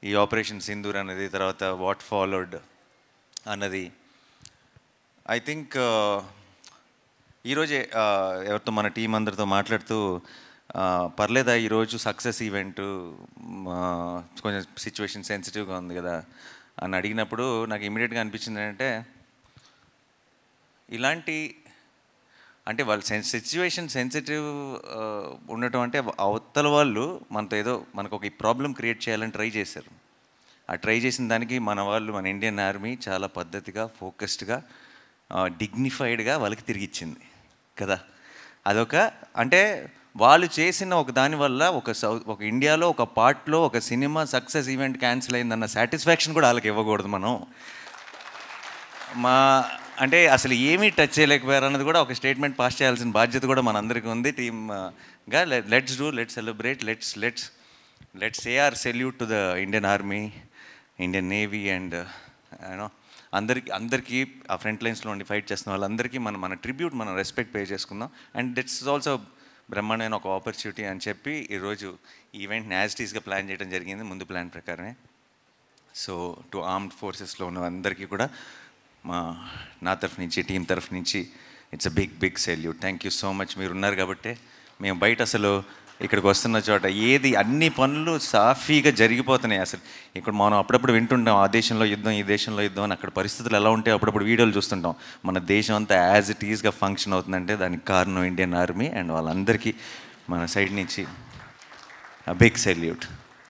ఈ ఆపరేషన్ సింధూర్ అనేది, తర్వాత వాట్ ఫాలోడ్ అన్నది. ఐ థింక్ ఈరోజే ఎవరితో మన టీం అందరితో మాట్లాడుతూ పర్లేదా ఈరోజు సక్సెస్ ఈవెంట్, కొంచెం సిచ్యువేషన్ సెన్సిటివ్గా ఉంది కదా అని అడిగినప్పుడు నాకు ఇమీడియట్గా అనిపించింది ఏంటంటే, ఇలాంటి అంటే వాళ్ళ సిచ్యువేషన్ సెన్సిటివ్ ఉండటం అంటే అవతల వాళ్ళు మనతో ఏదో మనకు ఒక ప్రాబ్లం క్రియేట్ చేయాలని ట్రై చేశారు. ఆ ట్రై చేసిన దానికి మన వాళ్ళు, మన ఇండియన్ ఆర్మీ చాలా పద్ధతిగా, ఫోకస్డ్గా, డిగ్నిఫైడ్గా వాళ్ళకి తిరిగిచ్చింది కదా. అదొక అంటే వాళ్ళు చేసిన ఒక దానివల్ల ఒక ఇండియాలో ఒక పార్ట్లో ఒక సినిమా సక్సెస్ ఈవెంట్ క్యాన్సిల్ అయిందన్న సాటిస్ఫాక్షన్ కూడా వాళ్ళకి ఇవ్వకూడదు మనం. అంటే అసలు ఏమీ టచ్ చేయలేకపోయారు అన్నది కూడా ఒక స్టేట్మెంట్ పాస్ చేయాల్సిన బాధ్యత కూడా మనందరికీ ఉంది టీమ్గా. Let's celebrate, let's say or salute to the Indian army, Indian navy and you know అందరికీ ఆ ఫ్రంట్ లైన్స్లో ఉండి ఫైట్ చేస్తున్న వాళ్ళందరికీ మన ట్రిబ్యూట్, మనం రెస్పెక్ట్ పే చేసుకుందాం. అండ్ దిట్స్ ఆల్సో బ్రహ్మాండమైన ఒక ఆపర్చునిటీ అని చెప్పి ఈరోజు ఈవెంట్ని యాజ్ ఇట్ ఈస్గా ప్లాన్ చేయడం జరిగింది, ముందు ప్లాన్ ప్రకారమే. సో టు ఆర్మ్డ్ ఫోర్సెస్లో ఉన్న అందరికీ కూడా నా తరఫు నుంచి, టీం తరఫు నుంచి it's a big salute. Thank you so much. మీరు ఉన్నారు కాబట్టి మేము బయట అసలు ఇక్కడికి వస్తున్న చోట అన్ని పనులు సాఫీగా జరిగిపోతున్నాయి. అసలు ఇక్కడ మనం అప్పుడప్పుడు వింటుంటాం ఆ దేశంలో యుద్ధం, ఈ దేశంలో యుద్ధం అని. అక్కడ పరిస్థితులు ఎలా ఉంటాయి అప్పుడప్పుడు వీడియోలు చూస్తుంటాం. మన దేశం అంతా యాజ్ ఇట్ ఈస్గా ఫంక్షన్ అవుతుందంటే దానికి కారణం ఇండియన్ ఆర్మీ. అండ్ వాళ్ళందరికీ మన సైడ్ నుంచి బిగ్ సెల్యూట్.